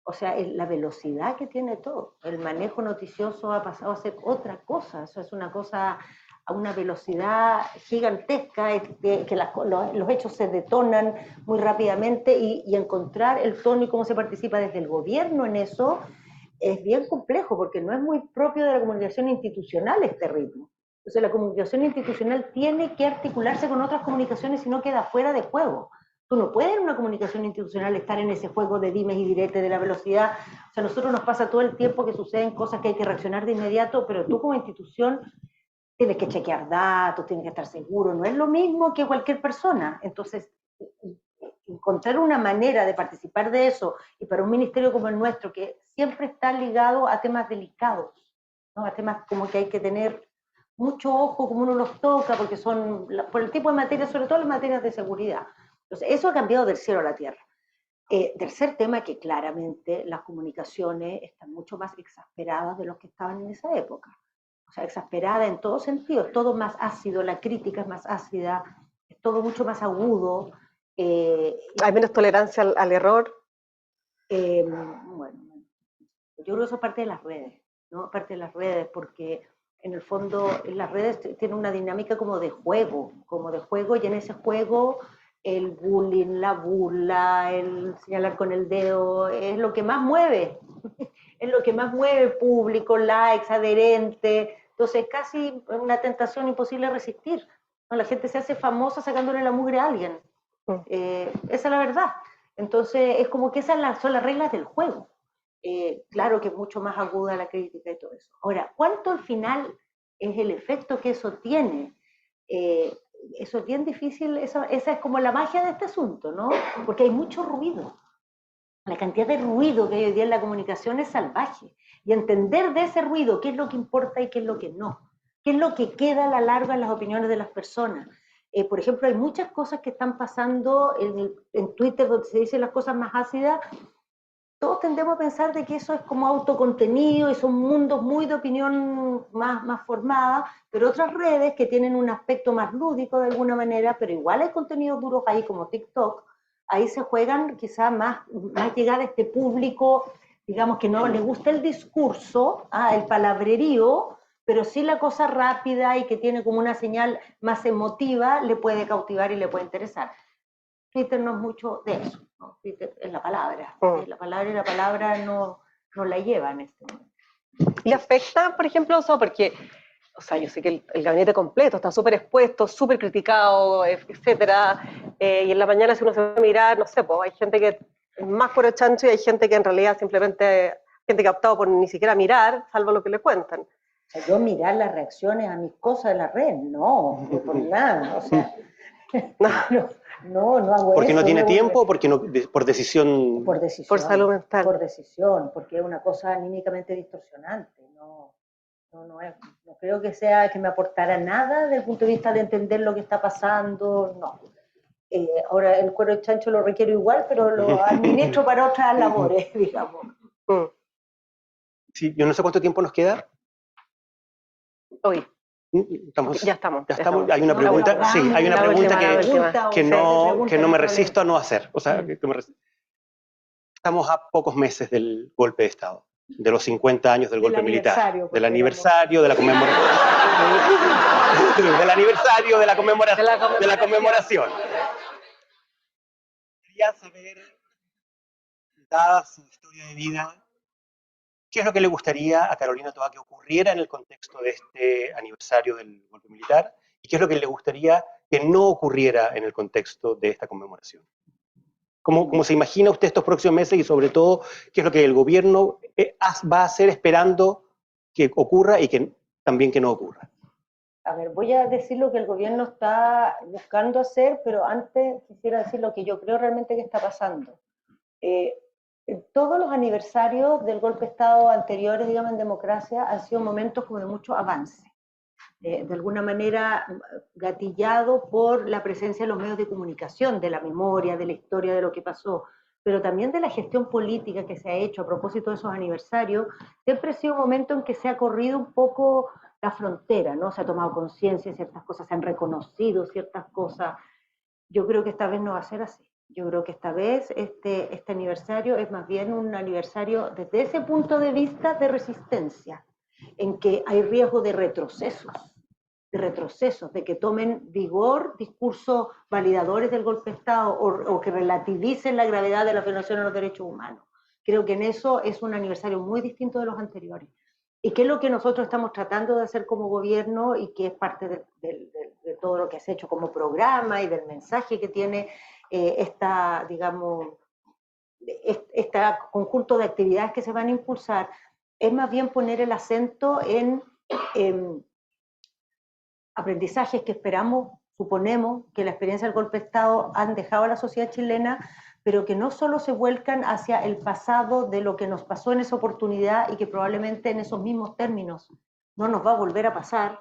S4: O sea, la velocidad que tiene todo. El manejo noticioso ha pasado a ser otra cosa. Eso es una cosa a una velocidad gigantesca, que los hechos se detonan muy rápidamente y encontrar el tono y cómo se participa desde el gobierno en eso es bien complejo porque no es muy propio de la comunicación institucional este ritmo. Entonces la comunicación institucional tiene que articularse con otras comunicaciones y no queda fuera de juego. Tú no puedes en una comunicación institucional estar en ese juego de dimes y diretes de la velocidad. O sea, a nosotros nos pasa todo el tiempo que suceden cosas que hay que reaccionar de inmediato, pero tú como institución tienes que chequear datos, tienes que estar seguro. No es lo mismo que cualquier persona. Entonces, encontrar una manera de participar de eso, y para un ministerio como el nuestro, que siempre está ligado a temas delicados, ¿no? A temas como que hay que tener mucho ojo como uno los toca, porque son, por el tipo de materias, sobre todo las materias de seguridad. Entonces, eso ha cambiado del cielo a la tierra. Tercer tema, que claramente las comunicaciones están mucho más exasperadas de los que estaban en esa época. O sea, exasperada en todo sentido, es todo más ácido, la crítica es más ácida, es todo mucho más agudo.
S3: Hay menos tolerancia al error.
S4: Bueno, yo creo que eso es parte de las redes, ¿no? Parte de las redes, porque en el fondo las redes tienen una dinámica como de juego, y en ese juego el bullying, la burla, el señalar con el dedo, es lo que más mueve, es lo que más mueve el público, likes, adherentes, entonces casi una tentación imposible de resistir, ¿no? La gente se hace famosa sacándole la mugre a alguien, esa es la verdad, entonces es como que esas son las reglas del juego. Claro que es mucho más aguda la crítica y todo eso. Ahora, ¿cuánto al final es el efecto que eso tiene? Eso es bien difícil, esa es como la magia de este asunto, ¿no? Porque hay mucho ruido. La cantidad de ruido que hay hoy día en la comunicación es salvaje. Y entender de ese ruido qué es lo que importa y qué es lo que no. Qué es lo que queda a la larga en las opiniones de las personas. Por ejemplo, hay muchas cosas que están pasando en Twitter donde se dicen las cosas más ácidas. Todos tendemos a pensar de que eso es como autocontenido y son mundos muy de opinión más formada, pero otras redes que tienen un aspecto más lúdico de alguna manera, pero igual hay contenidos duros ahí como TikTok, ahí se juegan quizás más llegar a este público, digamos que no le gusta el discurso, el palabrerío, pero sí la cosa rápida y que tiene como una señal más emotiva, le puede cautivar y le puede interesar. Twitter no es mucho de eso, ¿no? Twitter es la palabra, y la palabra no la lleva en este momento.
S3: ¿Le afecta, por ejemplo, eso? Porque, o sea, yo sé que el gabinete completo está súper expuesto, súper criticado, etcétera, y en la mañana si uno se va a mirar, no sé, pues hay gente que es más por el chancho y hay gente que en realidad simplemente, gente que ha optado por ni siquiera mirar, salvo lo que le cuentan.
S4: O sea, yo mirar las reacciones a mis cosas en la red, no por nada, o sea, no hago
S2: ¿Porque
S4: eso.
S2: no tiene tiempo o porque no, por decisión?
S4: Por decisión.
S3: Por salud mental.
S4: Por decisión, porque es una cosa anímicamente distorsionante, no creo que sea que me aportara nada desde el punto de vista de entender lo que está pasando, no. Ahora el cuero de chancho lo requiero igual, pero lo administro para otras labores, digamos.
S2: Sí, yo no sé cuánto tiempo nos queda.
S3: Hoy.
S2: Ya estamos. Hay una
S4: No,
S2: pregunta, sí, hay una pregunta que no me resisto a no hacer. O sea, estamos a pocos meses del golpe de Estado, de los 50 años del golpe militar, del aniversario, de la conmemoración. Del aniversario de la conmemoración. Quería saber, dada su historia de vida, ¿qué es lo que le gustaría a Carolina Toá que ocurriera en el contexto de este aniversario del golpe militar? ¿Y qué es lo que le gustaría que no ocurriera en el contexto de esta conmemoración? ¿Cómo se imagina usted estos próximos meses y sobre todo qué es lo que el gobierno va a hacer esperando que ocurra y también que no ocurra?
S4: A ver, voy a decir lo que el gobierno está buscando hacer, pero antes quisiera decir lo que yo creo realmente que está pasando. Todos los aniversarios del golpe de Estado anteriores, digamos, en democracia, han sido momentos como de mucho avance. De alguna manera gatillado por la presencia de los medios de comunicación, de la memoria, de la historia de lo que pasó, pero también de la gestión política que se ha hecho a propósito de esos aniversarios. Siempre ha sido un momento en que se ha corrido un poco la frontera, ¿no? Se ha tomado conciencia de ciertas cosas, se han reconocido ciertas cosas. Yo creo que esta vez no va a ser así. Yo creo que esta vez este aniversario es más bien un aniversario desde ese punto de vista de resistencia, en que hay riesgo de retrocesos, de que tomen vigor discursos validadores del golpe de Estado o que relativicen la gravedad de la violación a los derechos humanos. Creo que en eso es un aniversario muy distinto de los anteriores. Y que es lo que nosotros estamos tratando de hacer como gobierno y que es parte de todo lo que has hecho como programa y del mensaje que tiene digamos, este conjunto de actividades que se van a impulsar, es más bien poner el acento en aprendizajes que esperamos, suponemos, que la experiencia del golpe de Estado han dejado a la sociedad chilena, pero que no solo se vuelcan hacia el pasado de lo que nos pasó en esa oportunidad y que probablemente en esos mismos términos no nos va a volver a pasar,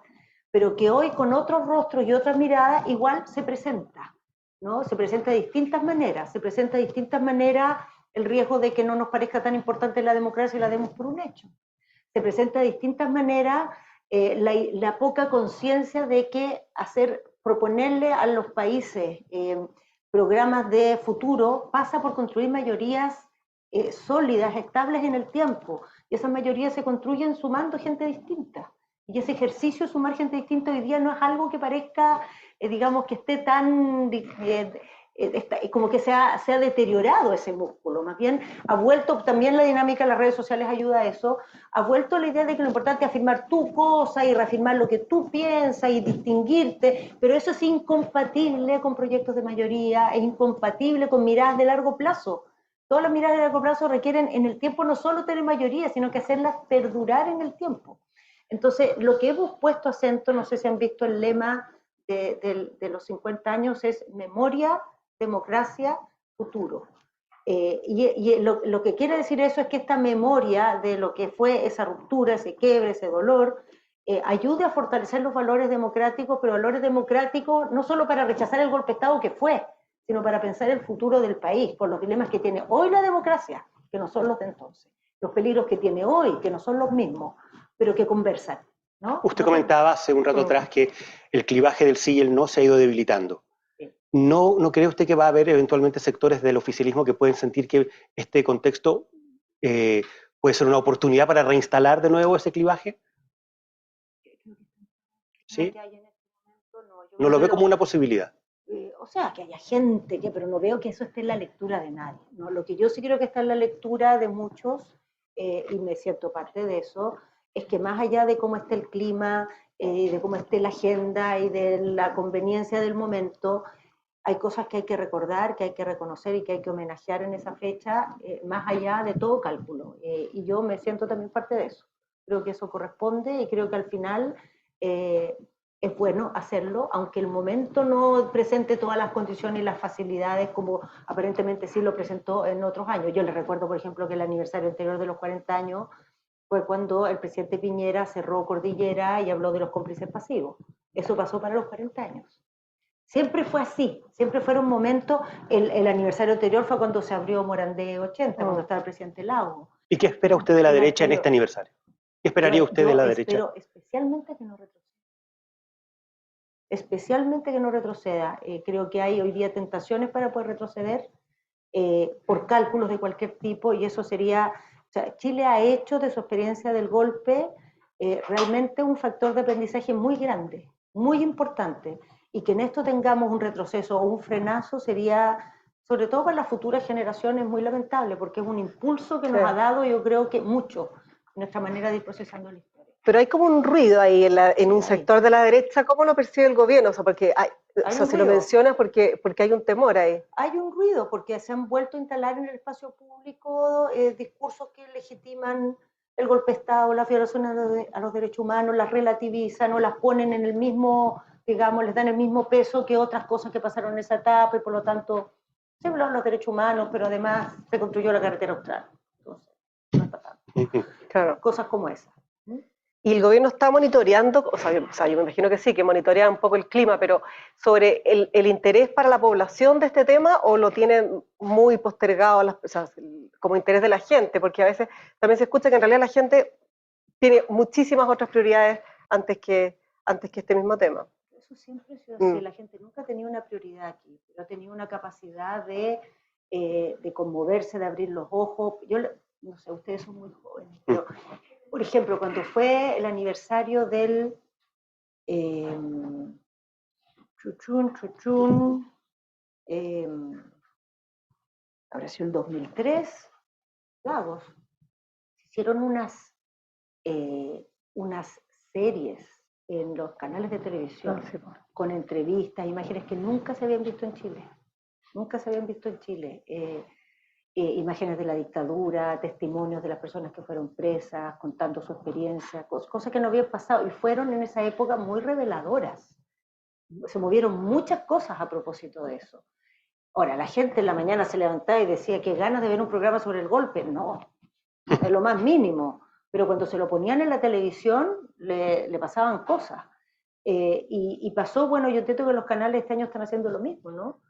S4: pero que hoy con otros rostros y otras miradas igual se presenta, ¿no? Se presenta de distintas maneras, el riesgo de que no nos parezca tan importante la democracia y la demos por un hecho. Se presenta de distintas maneras la poca conciencia de que proponerle a los países programas de futuro pasa por construir mayorías sólidas, estables en el tiempo, y esas mayorías se construyen sumando gente distinta, y ese ejercicio de sumar gente distinta hoy día no es algo que parezca, digamos, que esté tan... como que se ha deteriorado ese músculo, más bien ha vuelto también la dinámica de las redes sociales ayuda a eso, ha vuelto la idea de que lo importante es afirmar tu cosa y reafirmar lo que tú piensas y distinguirte, pero eso es incompatible con proyectos de mayoría, es incompatible con miradas de largo plazo. Todas las miradas de largo plazo requieren en el tiempo no solo tener mayoría, sino que hacerlas perdurar en el tiempo. Entonces, lo que hemos puesto acento, no sé si han visto el lema de los 50 años, es memoria, democracia, futuro. Lo que quiere decir eso es que esta memoria de lo que fue esa ruptura, ese quiebre, ese dolor, ayude a fortalecer los valores democráticos, pero valores democráticos no solo para rechazar el golpe de Estado que fue, sino para pensar el futuro del país, por los dilemas que tiene hoy la democracia, que no son los de entonces, los peligros que tiene hoy, que no son los mismos, pero que conversan, ¿no?
S2: Usted comentaba hace un rato atrás que el clivaje del sí y el no se ha ido debilitando. ¿No cree usted que va a haber eventualmente sectores del oficialismo que pueden sentir que este contexto puede ser una oportunidad para reinstalar de nuevo ese clivaje? ¿Sí? ¿No lo ve como una posibilidad?
S4: O sea, que haya gente, pero no veo que eso esté en la lectura de nadie, ¿no? Lo que yo sí creo que está en la lectura de muchos, y me siento parte de eso, es que más allá de cómo esté el clima, de cómo esté la agenda y de la conveniencia del momento, hay cosas que hay que recordar, que hay que reconocer y que hay que homenajear en esa fecha, más allá de todo cálculo. Y yo me siento también parte de eso. Creo que eso corresponde y creo que al final es bueno hacerlo, aunque el momento no presente todas las condiciones y las facilidades como aparentemente sí lo presentó en otros años. Yo les recuerdo, por ejemplo, que el aniversario anterior de los 40 años fue cuando el presidente Piñera cerró Cordillera y habló de los cómplices pasivos. Eso pasó para los 40 años. Siempre fue así, siempre fueron momentos, el aniversario anterior fue cuando se abrió Morandé 80, cuando estaba el presidente Lago.
S2: ¿Y qué espera usted de la derecha en este aniversario? ¿Qué esperaría usted de la derecha?
S4: Espero especialmente que no retroceda. Especialmente que no retroceda. Creo que hay hoy día tentaciones para poder retroceder por cálculos de cualquier tipo y eso sería... O sea, Chile ha hecho de su experiencia del golpe realmente un factor de aprendizaje muy grande, muy importante. Y que en esto tengamos un retroceso o un frenazo sería, sobre todo para las futuras generaciones, muy lamentable, porque es un impulso que nos ha dado, yo creo que mucho, nuestra manera de ir procesando la historia.
S3: Pero hay como un ruido ahí en un sector de la derecha, ¿cómo lo percibe el gobierno? O sea, porque si lo mencionas, porque hay un temor ahí.
S4: Hay un ruido, porque se han vuelto a instalar en el espacio público discursos que legitiman el golpe de Estado, la violación a los derechos humanos, las relativizan o las ponen en el mismo... digamos, les dan el mismo peso que otras cosas que pasaron en esa etapa y por lo tanto se hablaron los derechos humanos, pero además se construyó la carretera austral. Entonces, no está tanto. Claro. Cosas como esas.
S3: Y el gobierno está monitoreando, o sea, yo me imagino que sí, que monitorea un poco el clima, pero sobre el interés para la población de este tema, o lo tienen muy postergado, o sea, como interés de la gente, porque a veces también se escucha que en realidad la gente tiene muchísimas otras prioridades antes que este mismo tema.
S4: eso siempre ha sido así. La gente nunca ha tenido una prioridad aquí, pero ha tenido una capacidad de conmoverse, de abrir los ojos. Yo, no sé, ustedes son muy jóvenes, pero, por ejemplo, cuando fue el aniversario del habrá sido el 2003, Lagos, hicieron unas series en los canales de televisión con entrevistas, imágenes que nunca se habían visto en Chile. Nunca se habían visto en Chile. Imágenes de la dictadura, testimonios de las personas que fueron presas, contando su experiencia, cosas que no habían pasado y fueron en esa época muy reveladoras. Se movieron muchas cosas a propósito de eso. Ahora, la gente en la mañana se levantaba y decía que ganas de ver un programa sobre el golpe. No, es lo más mínimo. Pero cuando se lo ponían en la televisión, le pasaban cosas. Y pasó, bueno, yo entiendo que los canales este año están haciendo lo mismo, ¿no?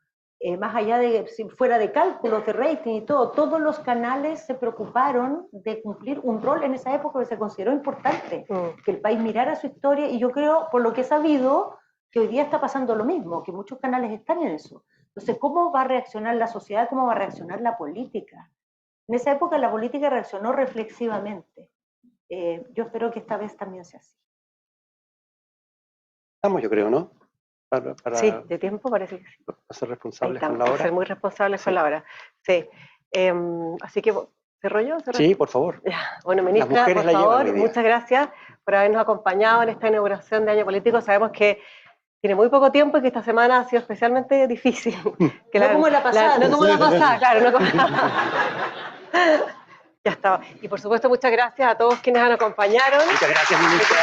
S4: Más allá de, si fuera de cálculos, de rating y todo, todos los canales se preocuparon de cumplir un rol en esa época que se consideró importante, que el país mirara su historia, y yo creo, por lo que he sabido, que hoy día está pasando lo mismo, que muchos canales están en eso. Entonces, ¿cómo va a reaccionar la sociedad? ¿Cómo va a reaccionar la política? En esa época la política reaccionó reflexivamente. Yo espero que esta vez también sea así.
S2: Estamos, yo creo, ¿no?
S3: Sí, de tiempo parece que sí.
S2: Para ser responsables con
S3: Estamos,
S2: la
S3: para
S2: hora.
S3: ser muy responsables con la hora. Sí. Así que, ¿cerro yo?
S2: Sí, por favor.
S3: Ya. Bueno, ministra,
S2: Las mujeres
S3: por
S2: la llevan
S3: favor,
S2: hoy día.
S3: muchas gracias por habernos acompañado en esta inauguración de Año Político. Sabemos que tiene muy poco tiempo y que esta semana ha sido especialmente difícil. Que
S4: no como la pasada.
S3: No como la pasada, claro. No como... Ya está. Y por supuesto, muchas gracias a todos quienes nos acompañaron.
S2: Muchas gracias, ministra.